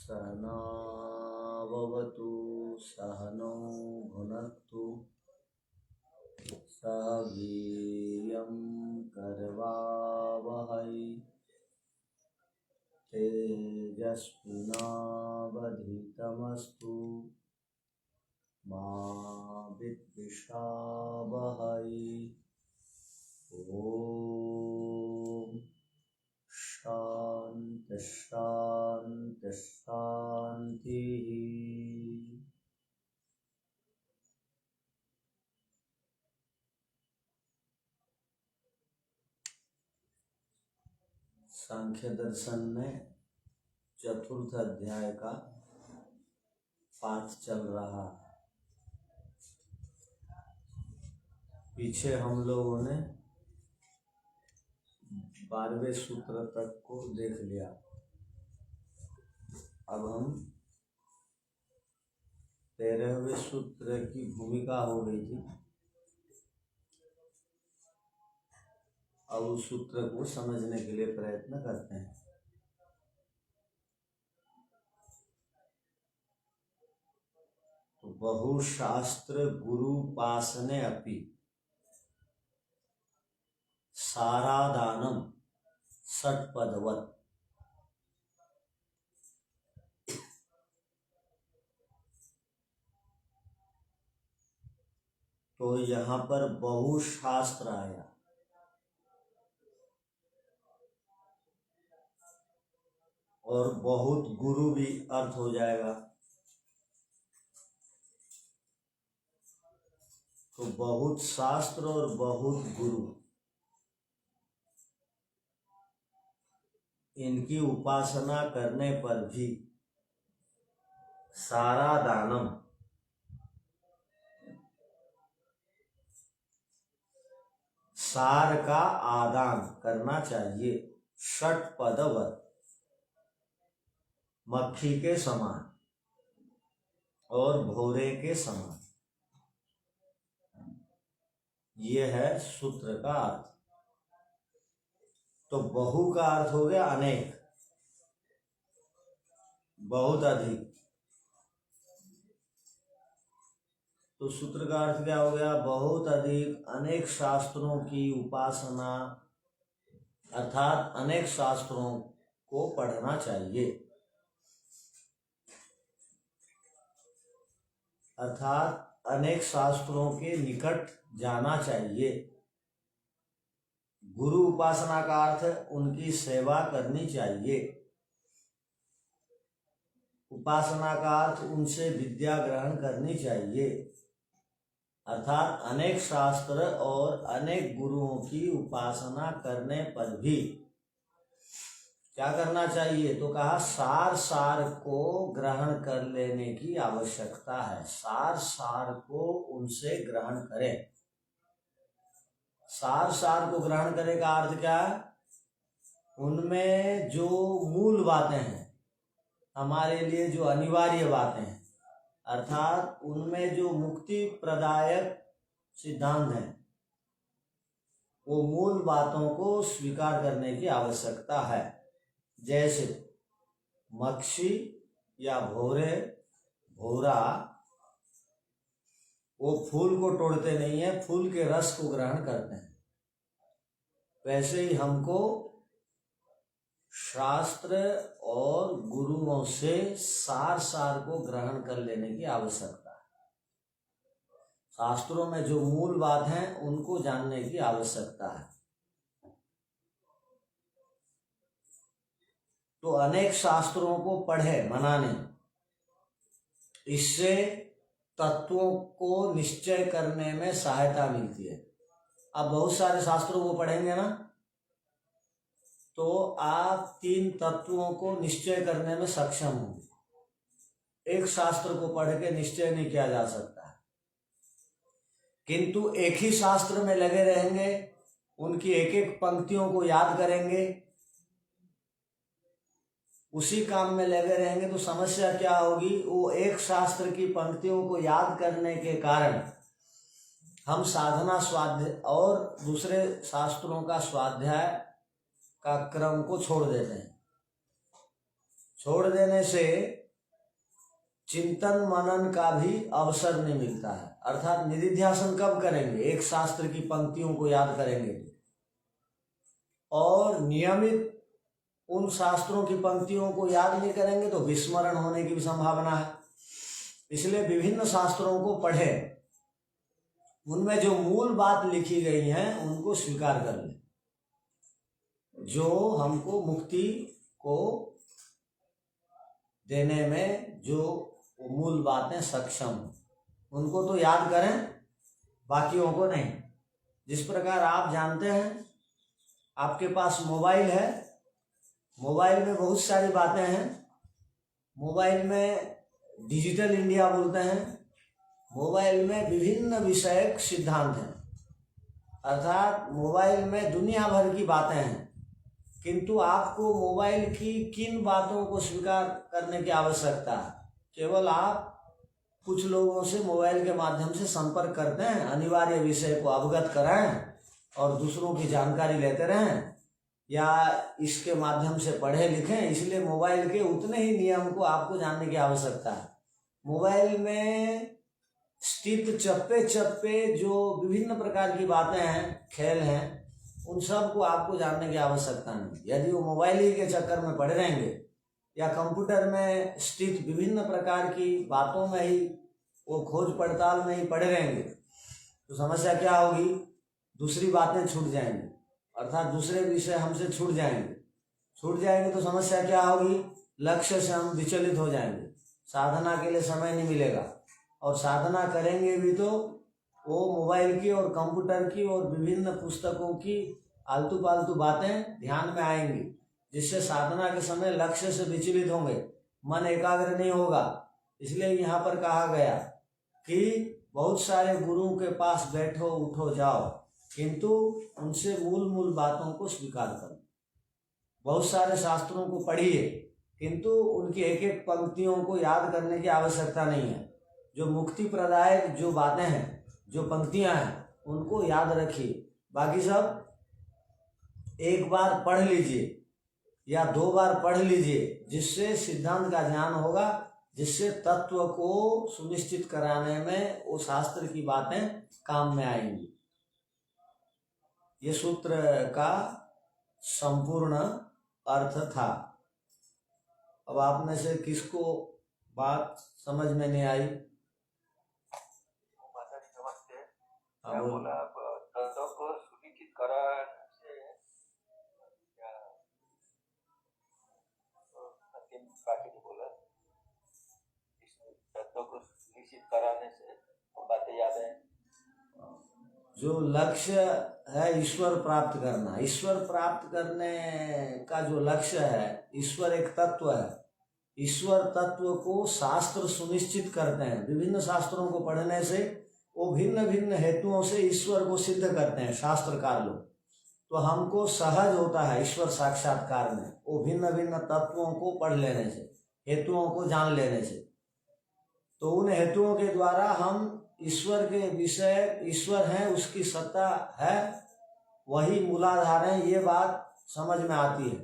सहनाववतु सहनौ भुनक्तु सह वीर्यं करवावहै तेजस्विनावधीतमस्तु मा विद्विषावहै। ओम शांति शांति शांति। सांख्य दर्शन में चतुर्थ अध्याय का पाठ चल रहा है। पीछे हम लोगों ने 12वें सूत्र तक को देख लिया। अब हम 13वें सूत्र की भूमिका हो गई थी। अब उस सूत्र को समझने के लिए प्रयत्न करते हैं। तो बहुशास्त्र गुरुपासने अपि सारादानम षट्पदवत्। तो यहाँ पर बहुशास्त्र आया और बहुत गुरु भी अर्थ हो जाएगा। तो बहुत शास्त्र और बहुत गुरु, इनकी उपासना करने पर भी सारा दानम, सार का आदान करना चाहिए। षट्पदवत्, मक्खी के समान और भौरे के समान। ये है सूत्र का अर्थ। तो बहु का अर्थ हो गया अनेक, बहुत अधिक। तो सूत्र का अर्थ क्या हो गया? बहुत अधिक, अनेक शास्त्रों की उपासना, अर्थात अनेक शास्त्रों को पढ़ना चाहिए, अर्थात अनेक शास्त्रों के निकट जाना चाहिए। गुरु उपासना का अर्थ उनकी सेवा करनी चाहिए। उपासना का अर्थ उनसे विद्या ग्रहण करनी चाहिए, अर्थात अनेक शास्त्र और अनेक गुरुओं की उपासना करने पर भी क्या करना चाहिए? तो कहा सार सार को ग्रहण कर लेने की आवश्यकता है। सार सार को उनसे ग्रहण करें। सार सार को ग्रहण करे का अर्थ क्या है? उनमें जो मूल बातें हैं, हमारे लिए जो अनिवार्य बातें हैं, अर्थात उनमें जो मुक्ति प्रदायक सिद्धांत हैं, वो मूल बातों को स्वीकार करने की आवश्यकता है। जैसे मक्षी या भौरा वो फूल को तोड़ते नहीं है, फूल के रस को ग्रहण करते हैं। वैसे ही हमको शास्त्र और गुरुओं से सार सार को ग्रहण कर लेने की आवश्यकता है। शास्त्रों में जो मूल बात है उनको जानने की आवश्यकता है। तो अनेक शास्त्रों को पढ़े, मनाने, इससे तत्वों को निश्चय करने में सहायता मिलती है। आप बहुत सारे शास्त्रों को पढ़ेंगे ना, तो आप 3 तत्वों को निश्चय करने में सक्षम होंगे। एक शास्त्र को पढ़ के निश्चय नहीं किया जा सकता है, किंतु एक ही शास्त्र में लगे रहेंगे, उनकी एक एक पंक्तियों को याद करेंगे, उसी काम में लगे रहेंगे, तो समस्या क्या होगी? वो एक शास्त्र की पंक्तियों को याद करने के कारण हम साधना स्वाध्याय और दूसरे शास्त्रों का स्वाध्याय का क्रम को छोड़ देते हैं। छोड़ देने से चिंतन मनन का भी अवसर नहीं मिलता है। अर्थात निधिध्यासन कब करेंगे? एक शास्त्र की पंक्तियों को याद करेंगे और नियमित उन शास्त्रों की पंक्तियों को याद नहीं करेंगे तो विस्मरण होने की भी संभावना है। इसलिए विभिन्न शास्त्रों को पढ़ें, उनमें जो मूल बात लिखी गई है उनको स्वीकार कर लें, जो हमको मुक्ति को देने में जो मूल बातें सक्षम, उनको तो याद करें, बाकियों को नहीं। जिस प्रकार आप जानते हैं आपके पास मोबाइल है, मोबाइल में बहुत सारी बातें हैं। मोबाइल में डिजिटल इंडिया बोलते हैं, मोबाइल में विभिन्न विषयक सिद्धांत हैं, अर्थात मोबाइल में दुनिया भर की बातें हैं। किंतु आपको मोबाइल की किन बातों को स्वीकार करने की आवश्यकता है? केवल आप कुछ लोगों से मोबाइल के माध्यम से संपर्क करते हैं, अनिवार्य विषय को अवगत कराएं और दूसरों की जानकारी लेते रहें, या इसके माध्यम से पढ़े लिखें। इसलिए मोबाइल के उतने ही नियम को आपको जानने की आवश्यकता है। मोबाइल में स्थित चप्पे चप्पे जो विभिन्न प्रकार की बातें हैं, खेल हैं, उन सब को आपको जानने की आवश्यकता नहीं। यदि वो मोबाइल ही के चक्कर में पड़े रहेंगे या कंप्यूटर में स्थित विभिन्न प्रकार की बातों में ही वो खोज पड़ताल में ही पड़े रहेंगे तो समस्या क्या होगी? दूसरी बातें छूट जाएंगी, अर्थात दूसरे विषय हमसे छूट जाएंगे तो समस्या क्या होगी? लक्ष्य से हम विचलित हो जाएंगे, साधना के लिए समय नहीं मिलेगा, और साधना करेंगे भी तो वो मोबाइल की और कंप्यूटर की और विभिन्न पुस्तकों की आलतू पालतू बातें ध्यान में आएंगी, जिससे साधना के समय लक्ष्य से विचलित होंगे, मन एकाग्र नहीं होगा। इसलिए यहाँ पर कहा गया कि बहुत सारे गुरुओं के पास बैठो उठो जाओ, किंतु उनसे मूल बातों को स्वीकार करो। बहुत सारे शास्त्रों को पढ़िए, किंतु उनकी एक एक पंक्तियों को याद करने की आवश्यकता नहीं है। जो मुक्ति प्रदायक जो बातें हैं, जो पंक्तियां हैं, उनको याद रखिए। बाकी सब एक बार पढ़ लीजिए या 2 बार पढ़ लीजिए, जिससे सिद्धांत का ज्ञान होगा, जिससे तत्व को सुनिश्चित कराने में वो शास्त्र की बातें काम में आएंगी। ये सूत्र का संपूर्ण अर्थ था। अब आप में से किसको बात समझ में नहीं आई? क्या बोला आप? तत्व को सुनिश्चित कराने से अंतिम बाकी जो बोला, तत्व को सुनिश्चित कराने से बातें याद है। जो लक्ष्य है ईश्वर प्राप्त करना, ईश्वर प्राप्त करने का जो लक्ष्य है, ईश्वर एक तत्व है। ईश्वर तत्व को शास्त्र सुनिश्चित करते हैं। विभिन्न शास्त्रों को पढ़ने से वो भिन्न भिन्न हेतुओं से ईश्वर को सिद्ध करते हैं शास्त्रकार लोग। तो हमको सहज होता है ईश्वर साक्षात्कार में, वो भिन्न भिन्न तत्वों को पढ़ लेने से, हेतुओं को जान लेने से। तो उन हेतुओं के द्वारा हम ईश्वर के विषय, ईश्वर है, उसकी सत्ता है, वही मूलाधार है, ये बात समझ में आती है।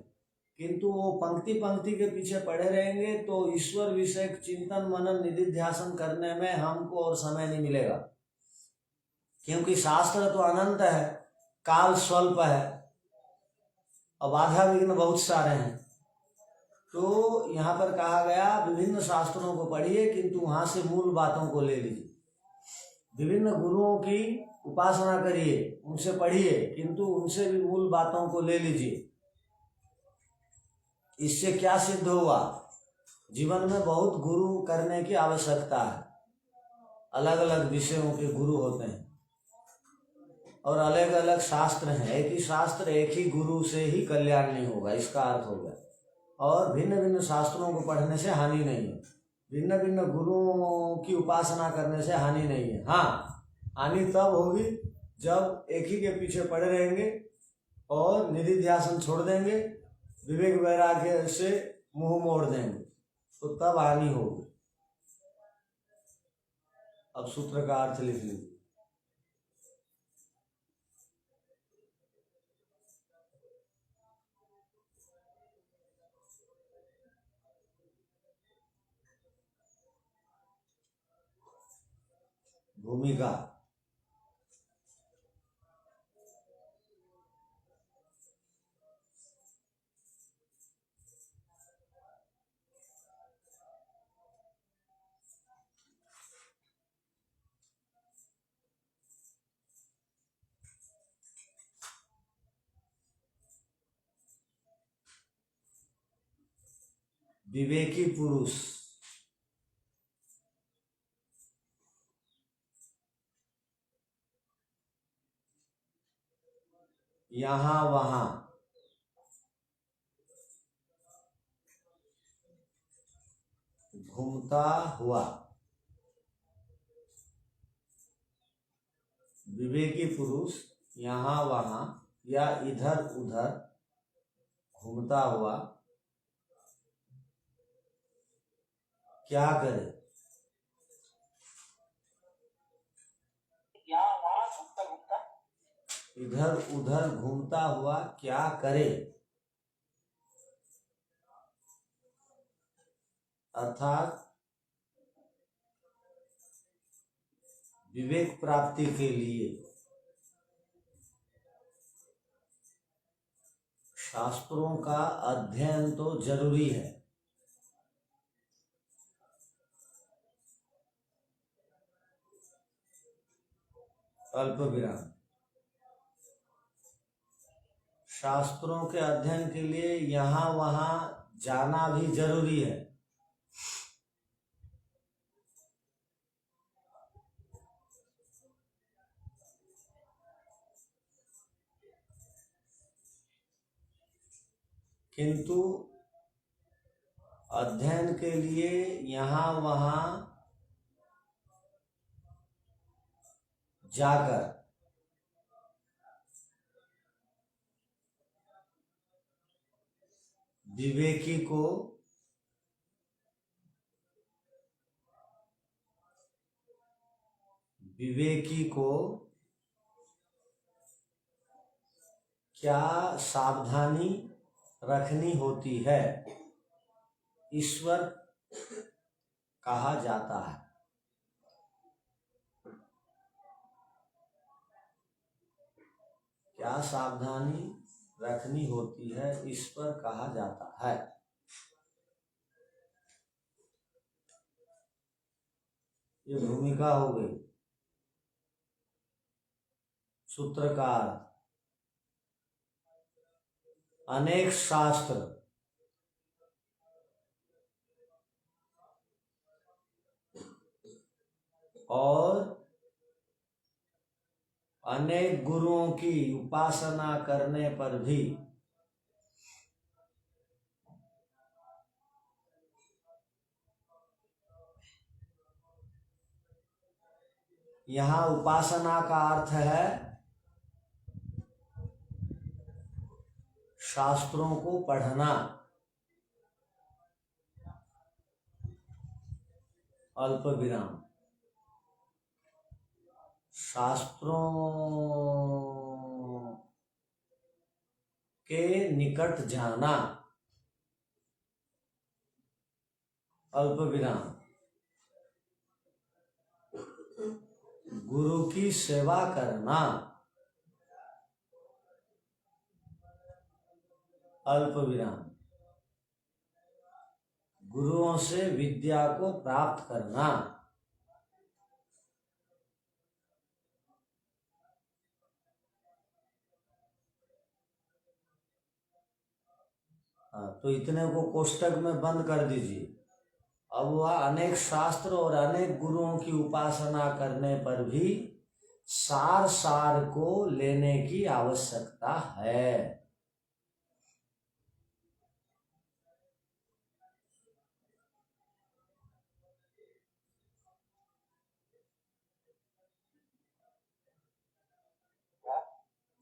किंतु वो पंक्ति पंक्ति के पीछे पड़े रहेंगे तो ईश्वर विषय चिंतन मनन निधिध्यासन करने में हमको और समय नहीं मिलेगा, क्योंकि शास्त्र तो अनंत है, काल स्वल्प है और बाधा विघ्न बहुत सारे हैं। तो यहाँ पर कहा गया विभिन्न शास्त्रों को पढ़िए, किंतु वहां से मूल बातों को ले लीजिए। विभिन्न गुरुओं की उपासना करिए, उनसे पढ़िए, किंतु उनसे भी मूल बातों को ले लीजिए। इससे क्या सिद्ध हुआ? जीवन में बहुत गुरु करने की आवश्यकता है। अलग अलग विषयों के गुरु होते हैं और अलग अलग शास्त्र हैं। एक ही शास्त्र, एक ही गुरु से ही कल्याण नहीं होगा, इसका अर्थ हो गया। और भिन्न भिन्न शास्त्रों को पढ़ने से हानि नहीं है, भिन्न भिन्न गुरुओं की उपासना करने से हानि नहीं है। हाँ, हानि तब होगी जब एक ही के पीछे पड़े रहेंगे और निधिध्यासन छोड़ देंगे, विवेक वैराग्य से मुंह मोड़ देंगे, तो तब हानि होगी। अब सूत्र का अर्थ लिख लीजिए। भूमिका। विवेकी पुरुष, यहाँ वहाँ, घूमता हुआ। विवेकी पुरुष यहाँ वहाँ या इधर उधर घूमता हुआ क्या करे? यहाँ वहाँ घूमता घूमता इधर उधर घूमता हुआ क्या करे? अर्थात विवेक प्राप्ति के लिए शास्त्रों का अध्ययन तो जरूरी है, अल्प विराम। शास्त्रों के अध्ययन के लिए यहाँ वहाँ जाना भी जरूरी है। किंतु अध्ययन के लिए यहाँ वहाँ जाकर विवेकी को क्या सावधानी रखनी होती है, ईश्वर कहा जाता है। क्या सावधानी रखनी होती है, ईश्वर कहा जाता है। ये भूमिका हो गई। सूत्रकार, अनेक शास्त्र और अनेक गुरुओं की उपासना करने पर भी यहाँ उपासना का अर्थ है शास्त्रों को पढ़ना, अल्प विराम। शास्त्रों के निकट जाना, अल्प विराम। गुरु की सेवा करना, अल्प विराम। गुरुओं से विद्या को प्राप्त करना, तो इतने को कोष्टक में बंद कर दीजिए। अब वह अनेक शास्त्र और अनेक गुरुओं की उपासना करने पर भी सार सार को लेने की आवश्यकता है।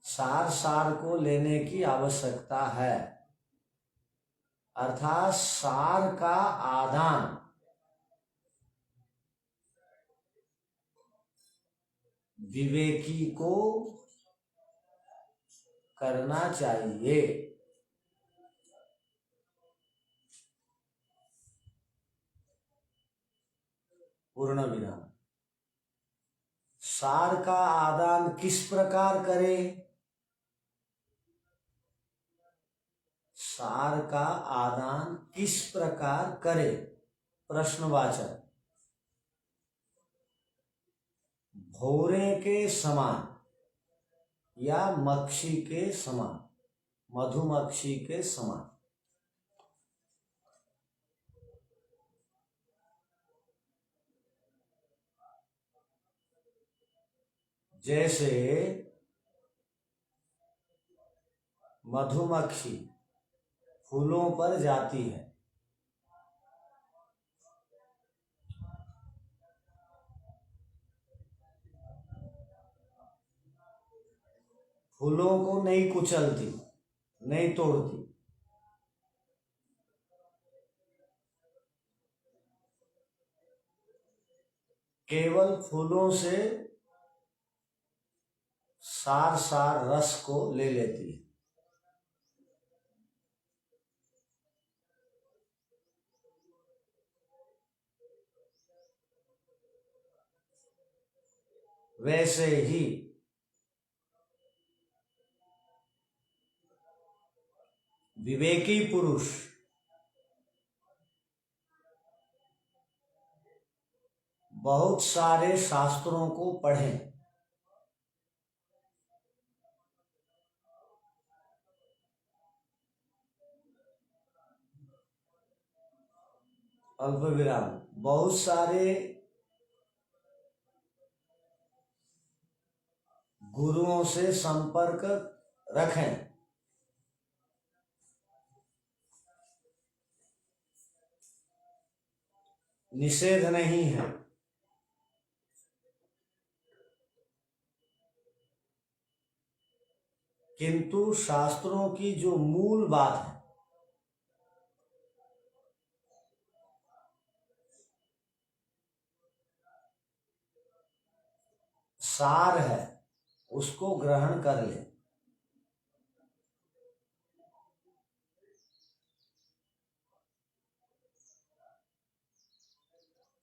सार सार को लेने की आवश्यकता है, अर्थात सार का आदान विवेकी को करना चाहिए। पूर्ण विराम। सार का आदान किस प्रकार करे? सार का आदान किस प्रकार करे? प्रश्नवाचक। भौरे के समान या मक्षी के समान, मधुमक्षी के समान। जैसे मधुमक्खी फूलों पर जाती है, फूलों को नहीं कुचलती, नहीं तोड़ती, केवल फूलों से सार सार रस को ले लेती है। वैसे ही विवेकी पुरुष बहुत सारे शास्त्रों को पढ़ें, अल्प विराम, बहुत सारे गुरुओं से संपर्क रखें, निषेध नहीं है, किंतु शास्त्रों की जो मूल बात है, सार है, उसको ग्रहण कर ले।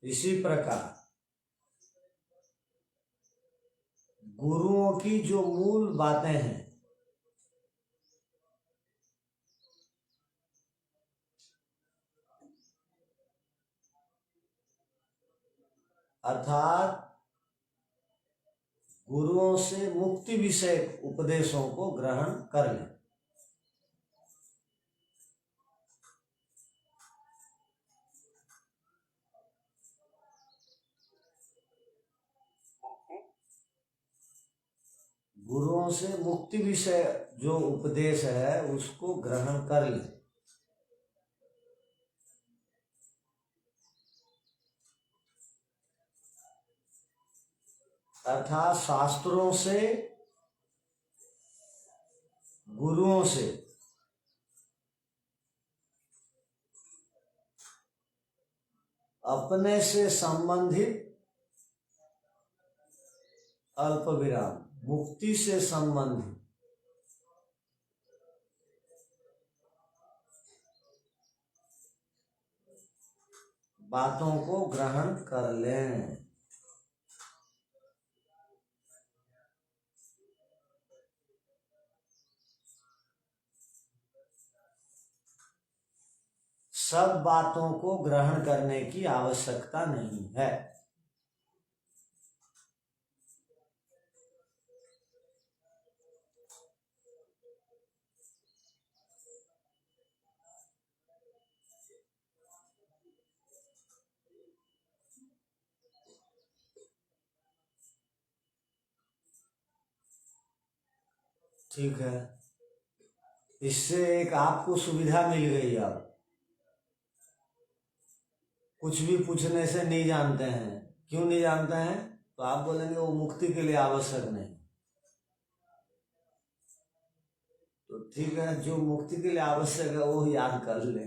इसी प्रकार गुरुओं की जो मूल बातें हैं, अर्थात गुरुओं से मुक्ति विषय उपदेशों को ग्रहण कर लें। गुरुओं से मुक्ति विषय जो उपदेश है उसको ग्रहण कर लें। अर्थात शास्त्रों से, गुरुओं से अपने से संबंधित अल्प विराम मुक्ति से संबंधित बातों को ग्रहण कर लें। सब बातों को ग्रहण करने की आवश्यकता नहीं है। ठीक है, इससे एक आपको सुविधा मिल गई। अब कुछ भी पूछने से नहीं जानते हैं, क्यों नहीं जानते हैं तो आप बोलेंगे वो मुक्ति के लिए आवश्यक नहीं। तो ठीक है, जो मुक्ति के लिए आवश्यक है वो याद कर ले।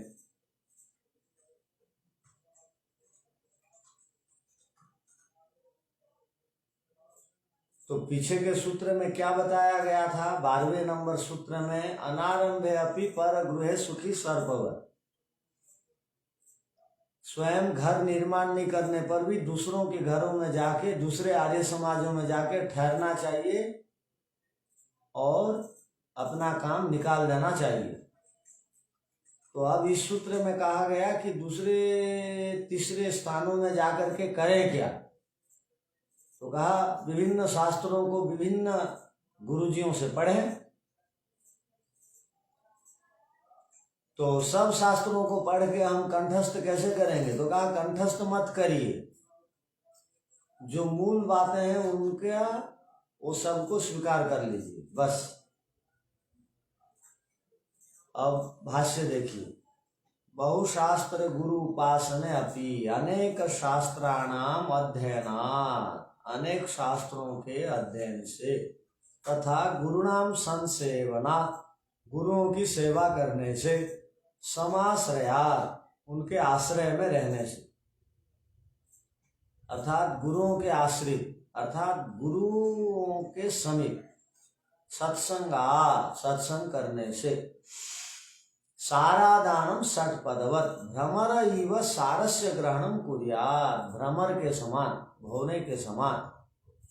तो पीछे के सूत्र में क्या बताया गया था? 12वें नंबर सूत्र में अनारंभे अपि पर गृहे सुखी सर्पवत। स्वयं घर निर्माण नहीं करने पर भी दूसरों के घरों में जाके, दूसरे आर्य समाजों में जाके ठहरना चाहिए और अपना काम निकाल देना चाहिए। तो अब इस सूत्र में कहा गया कि दूसरे तीसरे स्थानों में जाकर के करें क्या। तो कहा विभिन्न शास्त्रों को विभिन्न गुरुजियों से पढ़ें। तो सब शास्त्रों को पढ़ के हम कंठस्थ कैसे करेंगे? तो कहा कंठस्थ मत करिए, जो मूल बातें हैं उनका वो सबको स्वीकार कर लीजिए बस। अब भाष्य देखिए। बहुशास्त्र गुरु उपासने अपि अनेक शास्त्राणाम अध्ययनात्, अनेक शास्त्रों के अध्ययन से, तथा गुरुणाम संसेवनात्, गुरुओं की सेवा करने से, समाश्रयात्, उनके आश्रय में रहने से, अर्थात गुरुओं के आश्रित अर्थात गुरुओं के समीप, सत्संग करने से, सारादानम षट्पदवत् भ्रमर इव सारस्य ग्रहणम कुर्यात्, भ्रमर के समान, भोने के समान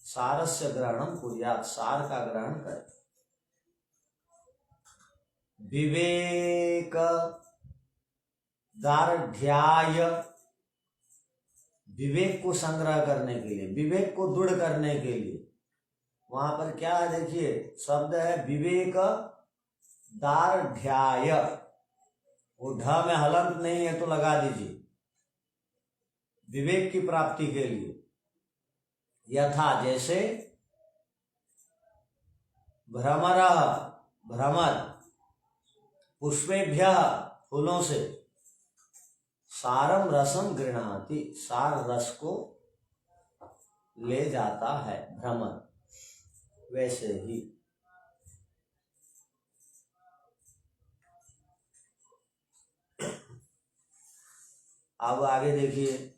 सारस्य ग्रहणम कुर्यात्, सार का ग्रहण करे। विवेक दार्ढ्याय, विवेक को संग्रह करने के लिए, विवेक को दृढ़ करने के लिए, वहां पर क्या है देखिए, शब्द है विवेक दार्ढ्याय, वो ढ में हलंत नहीं है तो लगा दीजिए, विवेक की प्राप्ति के लिए। यथा जैसे, भ्रमर भ्रमर, पुष्पेभ्य फूलों से, सारम रसम गृह्णाति, सार रस को ले जाता है भ्रमर, वैसे ही अब आगे देखिए।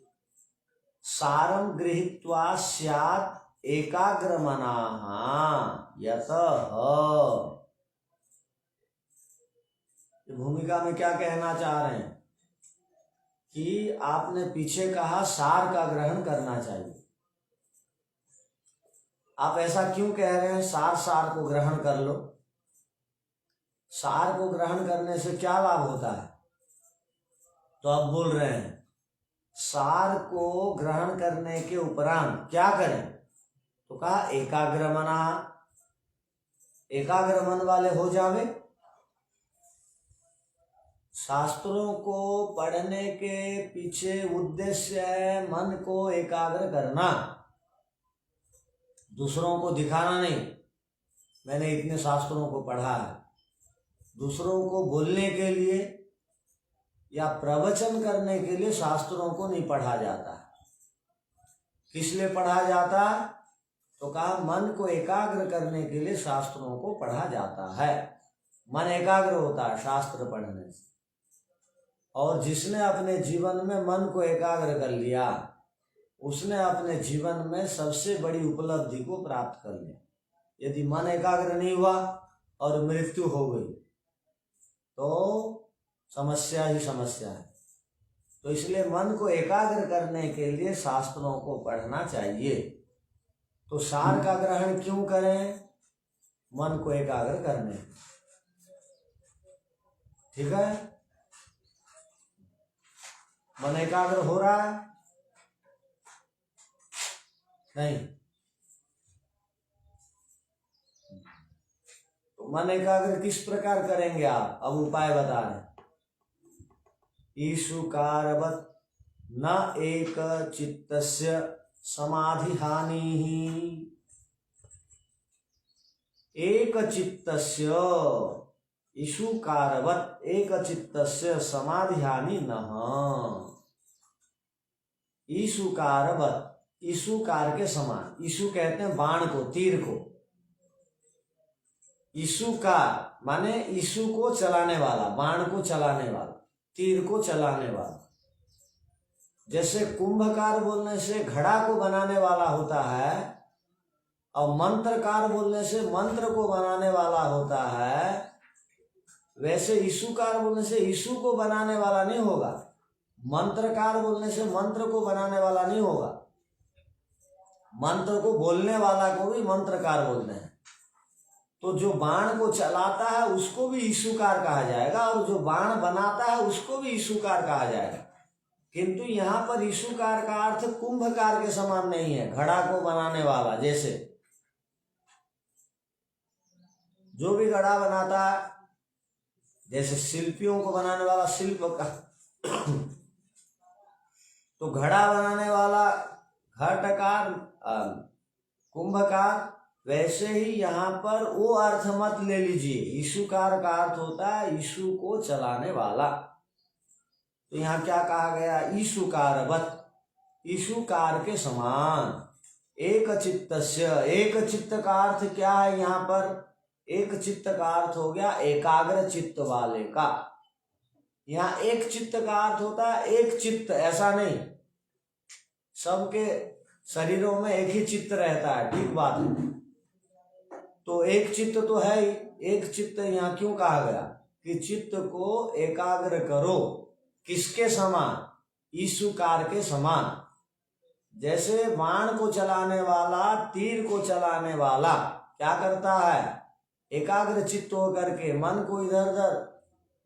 सारम गृहीत्वा स्यात् एकाग्रमनाः यतः, भूमिका में क्या कहना चाह रहे हैं कि आपने पीछे कहा सार का ग्रहण करना चाहिए। आप ऐसा क्यों कह रहे हैं? सार को ग्रहण कर लो। सार को ग्रहण करने से क्या लाभ होता है? तो आप बोल रहे हैं सार को ग्रहण करने के उपरांत क्या करें? तो कहा एकाग्रमना, एकाग्र मन वाले हो जावे। शास्त्रों को पढ़ने के पीछे उद्देश्य है मन को एकाग्र करना, दूसरों को दिखाना नहीं। मैंने इतने शास्त्रों को पढ़ा है, दूसरों को बोलने के लिए या प्रवचन करने के लिए शास्त्रों को नहीं पढ़ा जाता। किस लिए पढ़ा जाता? तो कहा मन को एकाग्र करने के लिए शास्त्रों को पढ़ा जाता है। मन एकाग्र होता है शास्त्र पढ़ने से, और जिसने अपने जीवन में मन को एकाग्र कर लिया उसने अपने जीवन में सबसे बड़ी उपलब्धि को प्राप्त कर लिया। यदि मन एकाग्र नहीं हुआ और मृत्यु हो गई तो समस्या ही समस्या है। तो इसलिए मन को एकाग्र करने के लिए शास्त्रों को पढ़ना चाहिए। तो सार का ग्रहण क्यों करें? मन को एकाग्र करने। ठीक है, मन एकाग्र हो रहा है? नहीं। तो मन एकाग्र किस प्रकार करेंगे आप? अब उपाय बता रहे। ईशुकारवत् न एक चित्तस्य समाधि हानि, एक चित्तस्य, ईशुकारवत् एक चित्तस्य समाधि हानि नः। ईशुकारवत्, ईशुकार के समान, ईशु कहते हैं बाण को, तीर को। ईशुकार माने ईशु को चलाने वाला, बाण को चलाने वाला, तीर को चलाने वाला। जैसे कुंभकार बोलने से घड़ा को बनाने वाला होता है और मंत्रकार बोलने से मंत्र को बनाने वाला होता है, वैसे ईशुकार बोलने से ईशु को बनाने वाला नहीं होगा, मंत्रकार बोलने से मंत्र को बनाने वाला नहीं होगा, मंत्र को बोलने वाला को भी मंत्रकार बोलते हैं। तो जो बाण को चलाता है उसको भी ईशुकार कहा जाएगा, और जो बाण बनाता है उसको भी ईशुकार कहा जाएगा। किंतु यहाँ पर ईशुकार का अर्थ कुंभकार के समान नहीं है, घड़ा को बनाने वाला। जैसे जो भी घड़ा बनाता है, जैसे शिल्पियों को बनाने वाला शिल्पकार, तो घड़ा बनाने वाला घटकार कुंभकार, वैसे ही यहाँ पर वो अर्थ मत ले लीजिए। ईशुकार का अर्थ होता है ईशु को चलाने वाला। तो यहाँ क्या कहा गया? ईशुकारवत, ईशुकार के समान। एक चित्तस्य, एक चित्त का अर्थ क्या है यहाँ पर? एक चित्त का अर्थ हो गया एकाग्र चित्त वाले का। यहाँ एक चित्त का अर्थ होता है एक चित्त, ऐसा नहीं सबके शरीरों में एक ही चित्त रहता है, ठीक बात है। तो एक चित्त तो है ही, एक चित्त यहाँ क्यों कहा गया कि चित्त को एकाग्र करो। किसके समान? ईशुकार के समान। जैसे बाण को चलाने वाला, तीर को चलाने वाला क्या करता है? एकाग्र चित्त होकर के मन को इधर उधर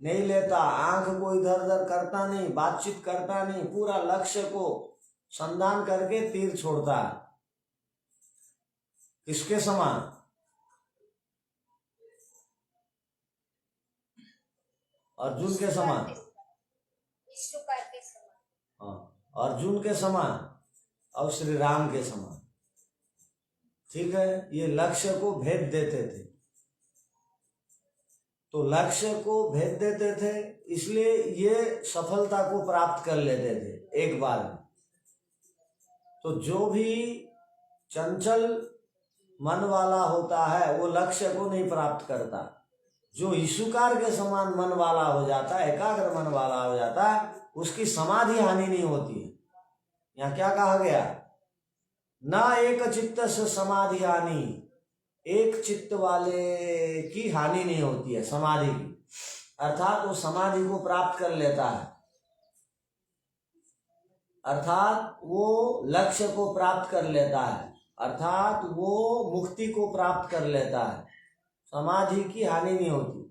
नहीं लेता, आंख को इधर उधर करता नहीं, बातचीत करता नहीं, पूरा लक्ष्य को संधान करके तीर छोड़ता है। किसके समान? अर्जुन के समान। हाँ, अर्जुन के समान और श्री राम के समान। ठीक है, ये लक्ष्य को भेद देते थे। तो लक्ष्य को भेद देते थे, इसलिए ये सफलता को प्राप्त कर लेते थे एक बार में। तो जो भी चंचल मन वाला होता है वो लक्ष्य को नहीं प्राप्त करता। जो ईशुकार के समान मन वाला हो जाता है, एकाग्र मन वाला हो जाता है, उसकी समाधि हानि नहीं होती है। यहाँ क्या कहा गया? न एक चित्त से समाधि हानि, एक चित्त वाले की हानि नहीं होती है समाधि की, अर्थात वो समाधि को प्राप्त कर लेता है, अर्थात वो लक्ष्य को प्राप्त कर लेता है, अर्थात वो मुक्ति को प्राप्त कर लेता है। समाधि की हानि नहीं होती।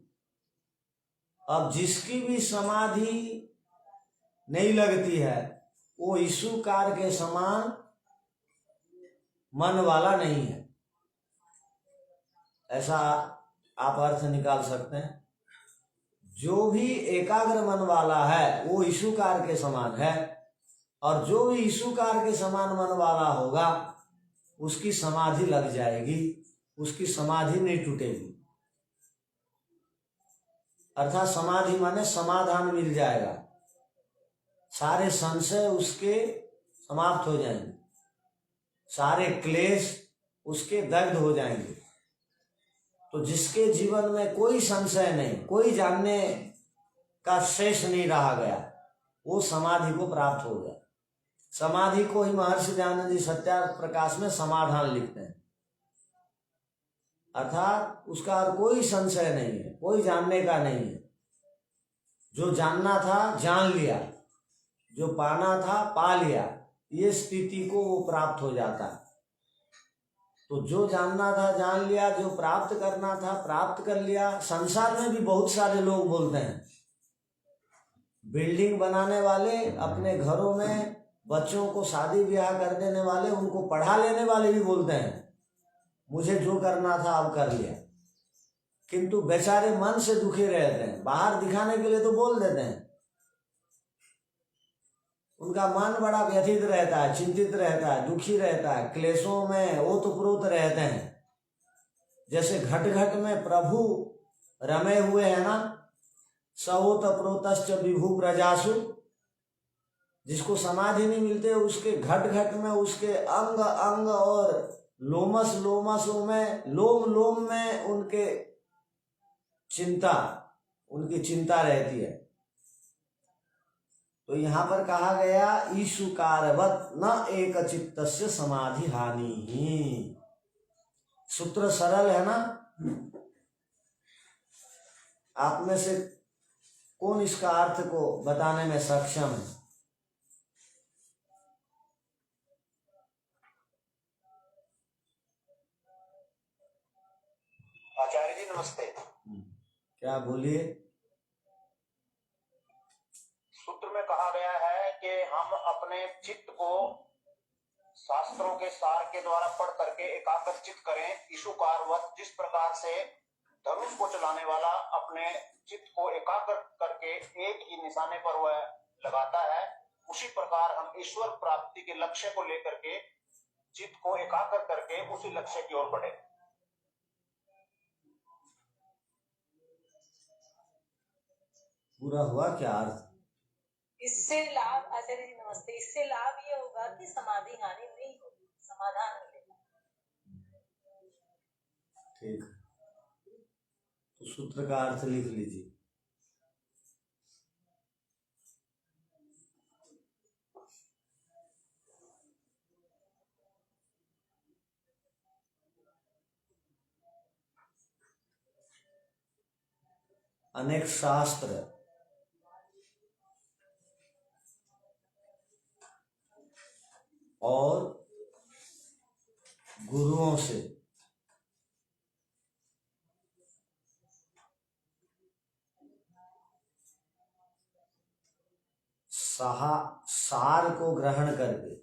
अब जिसकी भी समाधि नहीं लगती है वो ईशुकार के समान मन वाला नहीं है, ऐसा आप अर्थ निकाल सकते हैं। जो भी एकाग्र मन वाला है वो ईशुकार के समान है, और जो भी ईशुकार के समान मन वाला होगा उसकी समाधि लग जाएगी, उसकी समाधि नहीं टूटेगी। अर्थात समाधि माने समाधान मिल जाएगा, सारे संशय उसके समाप्त हो जाएंगे, सारे क्लेश उसके दग्ध हो जाएंगे। तो जिसके जीवन में कोई संशय नहीं, कोई जानने का शेष नहीं रहा गया, वो समाधि को प्राप्त हो गया। समाधि को ही महर्षि दयानंद जी सत्यार्थ प्रकाश में समाधान लिखते हैं। अर्थात उसका और कोई संशय नहीं है, कोई जानने का नहीं है। जो जानना था जान लिया, जो पाना था पा लिया, ये स्थिति को वो प्राप्त हो जाता है। तो जो जानना था जान लिया, जो प्राप्त करना था प्राप्त कर लिया। संसार में भी बहुत सारे लोग बोलते हैं, बिल्डिंग बनाने वाले, अपने घरों में बच्चों को शादी ब्याह कर देने वाले, उनको पढ़ा लेने वाले भी बोलते हैं मुझे जो करना था अब कर लिया, किंतु बेचारे मन से दुखी रहते हैं। बाहर दिखाने के लिए तो बोल देते हैं, उनका मन बड़ा व्यथित रहता है, चिंतित रहता है, दुखी रहता है, क्लेशों में ओतप्रोत रहते हैं। जैसे घट घट में प्रभु रमे हुए हैं ना, सओतप्रोतश्च विभु प्रजासु। जिसको समाधि नहीं मिलते उसके घट घट में, उसके अंग अंग और लोमस लोमसों में, लोम लोम में उनके चिंता, उनकी चिंता रहती है। तो यहाँ पर कहा गया ईशुकारवत न एक चित्तस्य समाधि हानि ही। सूत्र सरल है ना? आप में से कौन इसका अर्थ को बताने में सक्षम है? नमस्ते। क्या बोलिए? सूत्र में कहा गया है कि हम अपने चित्त को शास्त्रों के सार के द्वारा पढ़ करके एकाग्रचित करें। ईशुकारवत जिस प्रकार से धनुष को चलाने वाला अपने चित्त को एकाग्र करके एक ही निशाने पर वह लगाता है, उसी प्रकार हम ईश्वर प्राप्ति के लक्ष्य को लेकर के चित्त को एकाग्र करके उसी लक्ष्य की ओर बढ़े। पूरा हुआ क्या अर्थ? इससे लाभ, आचार्य जी नमस्ते, इससे लाभ ये होगा कि समाधि हानि नहीं होगी, समाधान मिलेगा। ठीक है, तो सूत्र का अर्थ लिख लीजिए। अनेक शास्त्र और गुरुओं से सार को ग्रहण करके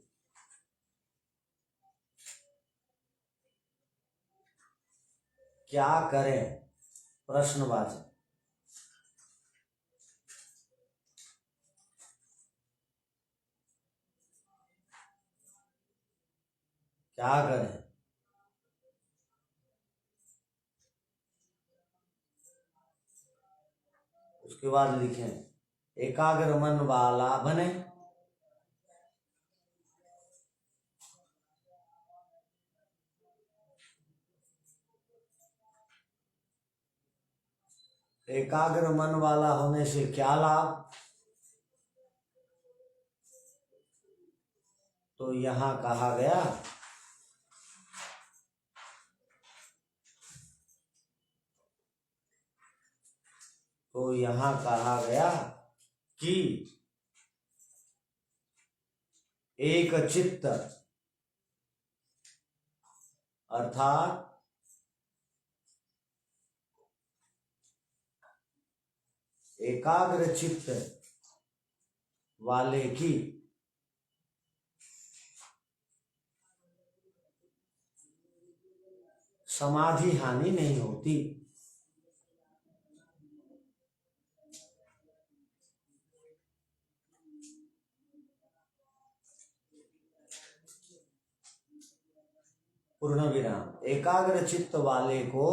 क्या करें? प्रश्नवाचक। क्या करें? उसके बाद लिखें एकाग्र मन वाला बने। एकाग्र मन वाला होने से क्या लाभ? तो यहां कहा गया कि एक चित्त अर्थात एकाग्र चित्त वाले की समाधि हानि नहीं होती। पूर्ण विराम। एकाग्र चित्त वाले को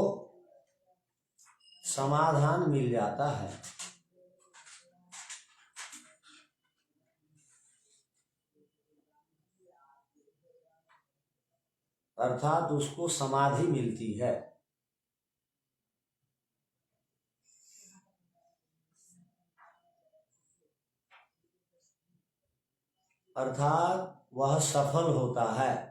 समाधान मिल जाता है, अर्थात उसको समाधि मिलती है। अर्थात वह सफल होता है।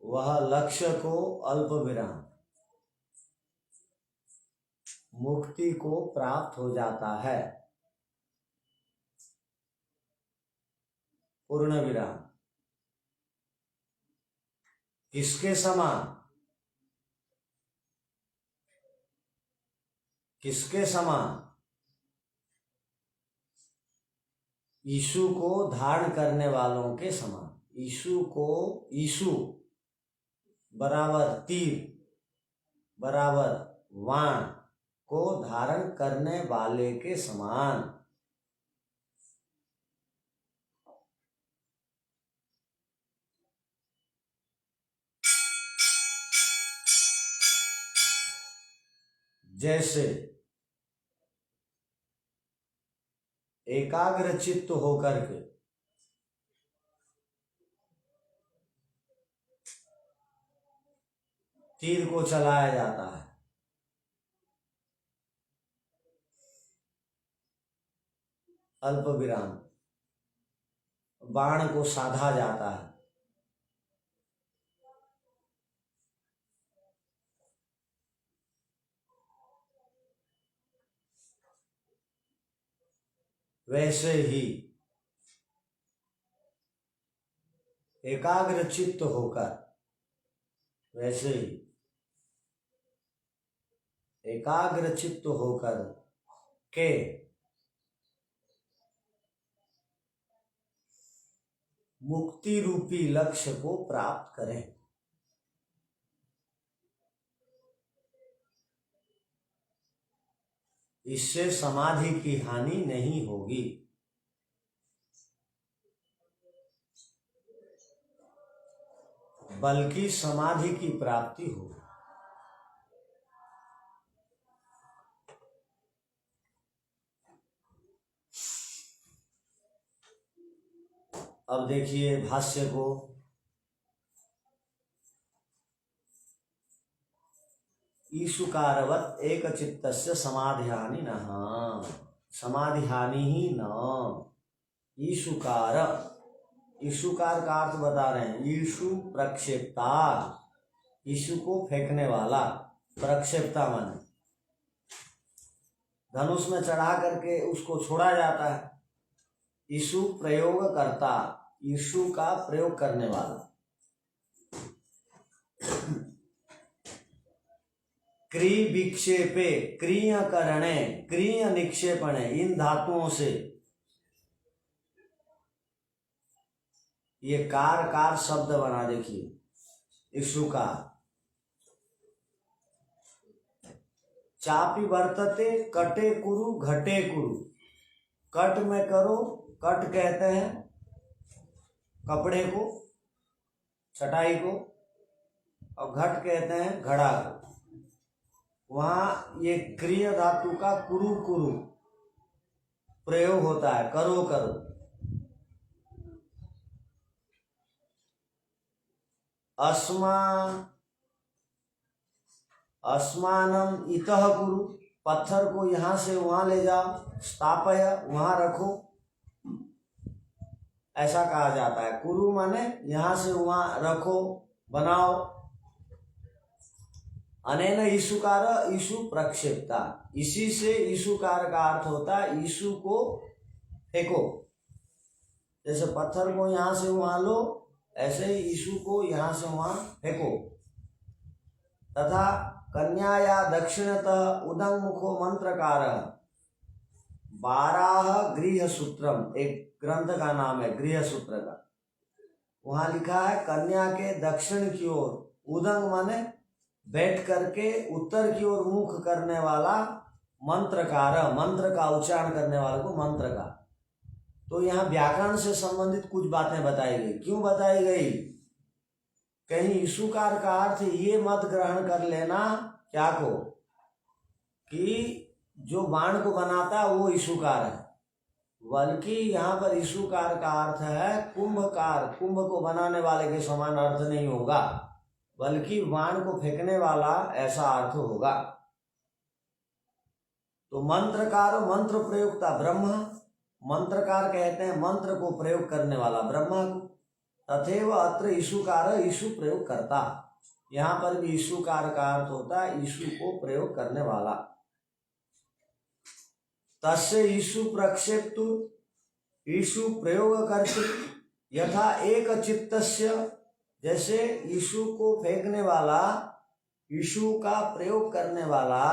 वह लक्ष्य को अल्प विराम मुक्ति को प्राप्त हो जाता है। पूर्ण विराम। किसके समान? किसके समान? यीशु को धारण करने वालों के समान। यीशु बराबर तीर बराबर वाण को धारण करने वाले के समान। जैसे एकाग्र चित्त होकर के तीर को चलाया जाता है, अल्प विराम बाण को साधा जाता है, वैसे ही एकाग्र चित्त होकर, वैसे ही एकाग्र चित्त होकर के मुक्ति रूपी लक्ष्य को प्राप्त करें। इससे समाधि की हानि नहीं होगी। बल्कि समाधि की प्राप्ति होगी। अब देखिए भाष्य को। ईशुकारवत एक चित्तस्य समाधिहानि न, समाधिहानि ही न। ईशुकार, ईशुकार का अर्थ बता रहे हैं। ईशु प्रक्षेपता, ईशु को फेंकने वाला, प्रक्षेपता माने धनुष में चढ़ा करके उसको छोड़ा जाता है। ईशु प्रयोग करता, ईशु का प्रयोग करने वाला। क्री विक्षेपे, क्रिय करणे, क्रिय निक्षेपणे, इन धातुओं से ये कार कार शब्द बना। देखिए ईशु का चापी वर्तते कटे कुरु घटे कुरु। कट में करो, कट कहते हैं कपड़े को, चटाई को, और घट कहते हैं घड़ा को। वहां ये क्रिय धातु का कुरु कुरु प्रयोग होता है, करो करो। अस्मानम इतः कुरु, पत्थर को यहां से वहां ले जाओ। स्थापय, वहां रखो, ऐसा कहा जाता है। कुरु माने यहां से वहां रखो, बनाओ। अनेन ईशुकार, ईशु प्रक्षेपता, इसी से ईशुकार का अर्थ होता है ईशु को फेंको। जैसे पत्थर को यहां से वहां लो, ऐसे ही ईशु को यहां से वहां फेंको। तथा कन्याया दक्षिणतः उदंगमुखो मंत्रकार 12 गृह सूत्रम, एक ग्रंथ का नाम है गृह सूत्र का। वहां लिखा है कन्या के दक्षिण की ओर, उदंग माने बैठ करके उत्तर की ओर मुख करने वाला मंत्रकार, मंत्र का उच्चारण करने वाले को मंत्र का। तो यहाँ व्याकरण से संबंधित कुछ बातें बताई गई। क्यों बताई गई? कहीं ईशुकार का अर्थ ये मत ग्रहण कर लेना क्या को कि जो बाण को बनाता है वो ईशुकार है, बल्कि यहाँ पर ईशुकार का अर्थ है कुंभकार। कुंभ को बनाने वाले के समान अर्थ नहीं होगा, बल्कि बाण को फेंकने वाला ऐसा अर्थ होगा। तो मंत्रकार, मंत्र प्रयोक्ता ब्रह्मा, मंत्रकार कहते हैं मंत्र को प्रयोग करने वाला ब्रह्मा को। तथैव अत्र ईशुकार, ईशु प्रयोग करता। यहाँ पर भी ईशुकार का अर्थ होता है ईशु को प्रयोग करने वाला। तस्य ईशु प्रक्षेप्तु, ईशु प्रयोग करते यथा एक चित्तस्य, जैसे ईशु को फेंकने वाला, ईशु का प्रयोग करने वाला,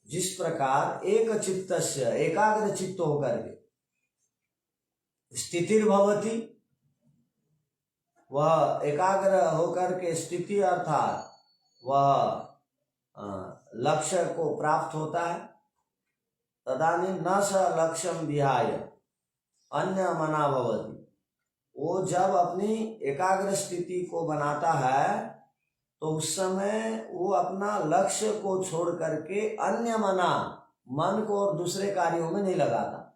जिस प्रकार एक चित्तस्य, एकाग्र चित्त होकर के स्थितिर्भवति, वह एकाग्र होकर के स्थिति अर्थात वह लक्ष्य को प्राप्त होता है। तदानीं न स लक्ष्यम विहाय अन्य मना भवति, वो जब अपनी एकाग्र स्थिति को बनाता है तो उस समय वो अपना लक्ष्य को छोड़ करके अन्य मना, मन को और दूसरे कार्यों में नहीं लगाता।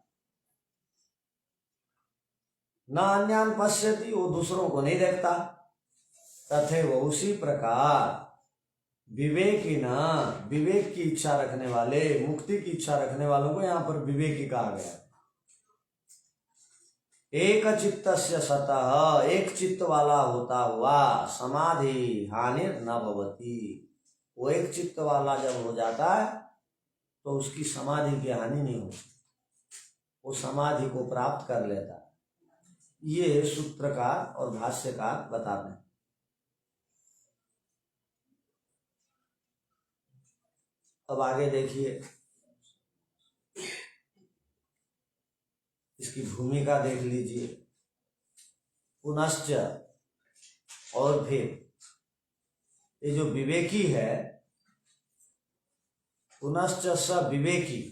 न अन्यान पश्यति, वो दूसरों को नहीं देखता। तथैव उसी प्रकार विवेकी न, विवेक की इच्छा रखने वाले, मुक्ति की इच्छा रखने वालों को यहाँ पर विवेकी कहा गया। एक चित्तस्य सतः, एक चित्त वाला होता हुआ समाधि हानि न भवति, वो एक चित्त वाला जब हो जाता है तो उसकी समाधि की हानि नहीं होती, वो समाधि को प्राप्त कर लेता है। ये सूत्रकार और भाष्यकार बताते हैं। अब आगे देखिए, इसकी भूमिका देख लीजिए। पुनश्च, और फिर ये जो विवेकी है, पुनश्च स विवेकी,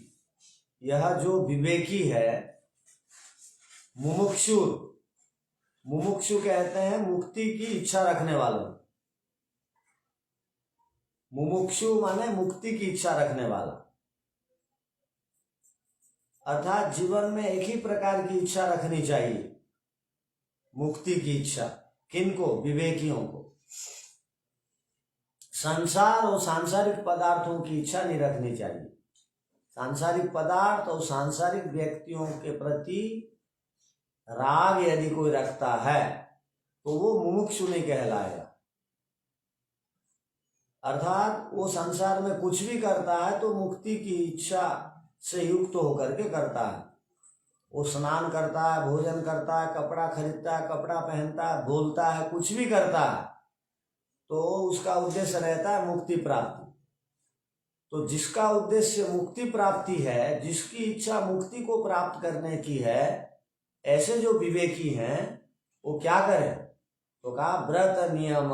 यह जो विवेकी है, मुमुक्षु, मुमुक्षु कहते हैं मुक्ति की इच्छा रखने वालों। मुमुक्षु माने मुक्ति की इच्छा रखने वाला, अर्थात जीवन में एक ही प्रकार की इच्छा रखनी चाहिए, मुक्ति की इच्छा। किनको? विवेकियों को। संसार और सांसारिक पदार्थों की इच्छा नहीं रखनी चाहिए। सांसारिक पदार्थ और सांसारिक व्यक्तियों के प्रति राग यदि कोई रखता है तो वो मुमुक्षु नहीं कहलाएगा। अर्थात वो संसार में कुछ भी करता है तो मुक्ति की इच्छा से युक्त होकर के करता है। वो स्नान करता है, भोजन करता है, कपड़ा खरीदता है, कपड़ा पहनता है, बोलता है, कुछ भी करता है तो उसका उद्देश्य रहता है मुक्ति प्राप्ति। तो जिसका उद्देश्य मुक्ति प्राप्ति है, जिसकी इच्छा मुक्ति को प्राप्त करने की है, ऐसे जो विवेकी हैं वो क्या करें? तो कहा व्रत नियम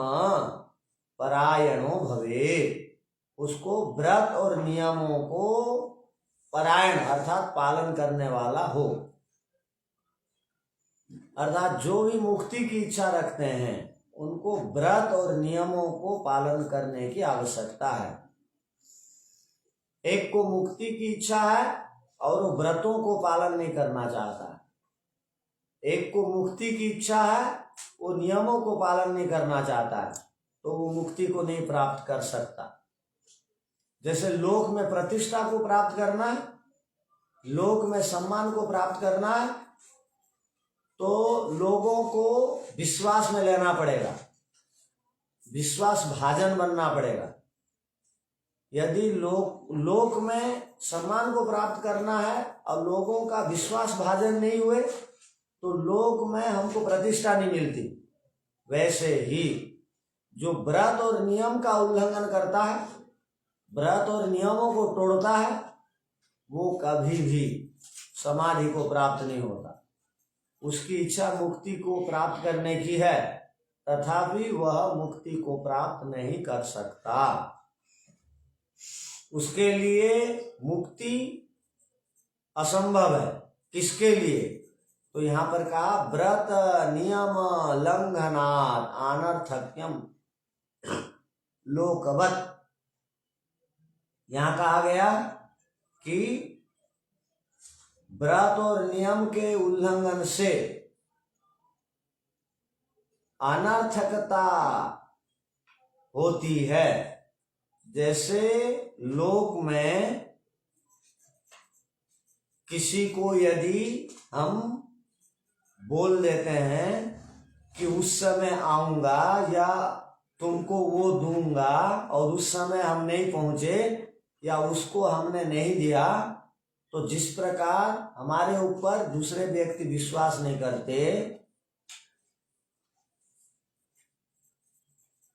परायणो भवे, उसको व्रत और नियमों को परायण अर्थात पालन करने वाला हो। अर्थात जो भी मुक्ति की इच्छा रखते हैं उनको व्रत और नियमों को पालन करने की आवश्यकता है। एक को मुक्ति की इच्छा है और वो व्रतों को पालन नहीं करना चाहता है। एक को मुक्ति की इच्छा है, वो नियमों को पालन नहीं करना चाहता है, तो वो मुक्ति को नहीं प्राप्त कर सकता। जैसे लोक में प्रतिष्ठा को प्राप्त करना है, लोक में सम्मान को प्राप्त करना है, तो लोगों को विश्वास में लेना पड़ेगा, विश्वास भाजन बनना पड़ेगा। यदि लोक में सम्मान को प्राप्त करना है और लोगों का विश्वास भाजन नहीं हुए तो लोक में हमको प्रतिष्ठा नहीं मिलती। वैसे ही जो व्रत और नियम का उल्लंघन करता है, व्रत और नियमों को तोड़ता है, वो कभी भी समाधि को प्राप्त नहीं होता। उसकी इच्छा मुक्ति को प्राप्त करने की है, तथापि वह मुक्ति को प्राप्त नहीं कर सकता। उसके लिए मुक्ति असंभव है। किसके लिए? तो यहां पर कहा व्रत नियम लंघनात् अनर्थक्यम लोकवत्। यहां कहा गया कि व्रत और नियम के उल्लंघन से अनर्थकता होती है। जैसे लोक में किसी को यदि हम बोल देते हैं कि उस समय आऊंगा या तुमको वो दूंगा और उस समय हम नहीं पहुंचे या उसको हमने नहीं दिया, तो जिस प्रकार हमारे ऊपर दूसरे व्यक्ति विश्वास नहीं करते,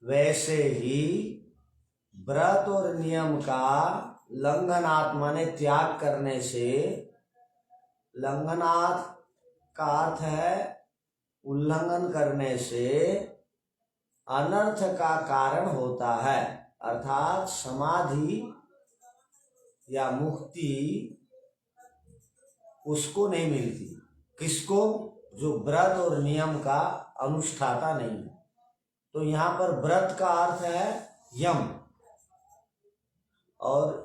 वैसे ही व्रत और नियम का लंघनात्मा ने त्याग करने से, लंघनात् का अर्थ है उल्लंघन करने से, अनर्थ का कारण होता है। अर्थात समाधि या मुक्ति उसको नहीं मिलती। किसको? जो व्रत और नियम का अनुष्ठाता नहीं है। तो यहाँ पर व्रत का अर्थ है यम, और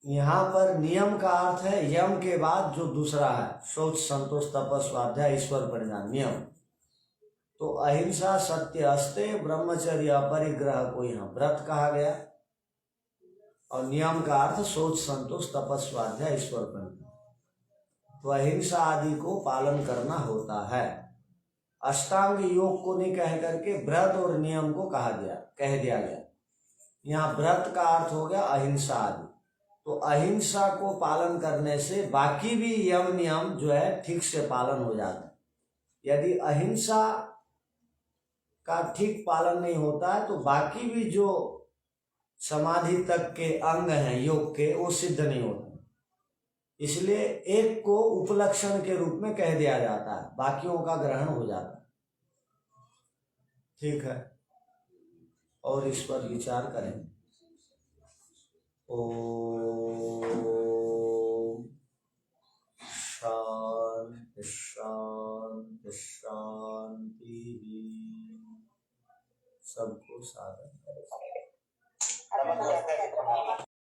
यहाँ पर नियम का अर्थ है यम के बाद जो दूसरा है, शौच संतोष तपस स्वाध्याय ईश्वर परिणाम नियम। तो अहिंसा सत्य अस्ते ब्रह्मचर्य अपरिग्रह को यहाँ व्रत कहा गया, और नियम का अर्थ शौच संतोष तपस स्वाध्याय ईश्वर परिणाम। तो अहिंसा आदि को पालन करना होता है। अष्टांग योग को नहीं कह करके व्रत और नियम को कह दिया गया। यहाँ व्रत का अर्थ हो गया अहिंसा आदि। तो अहिंसा को पालन करने से बाकी भी यम नियम जो है ठीक से पालन हो जाता है। यदि अहिंसा का ठीक पालन नहीं होता है तो बाकी भी जो समाधि तक के अंग हैं योग के वो सिद्ध नहीं होते, इसलिए एक को उपलक्षण के रूप में कह दिया जाता है, बाकियों का ग्रहण हो जाता है। ठीक है, और इस पर विचार करें। ओम शांति शांति शांति। सबको साधन करें।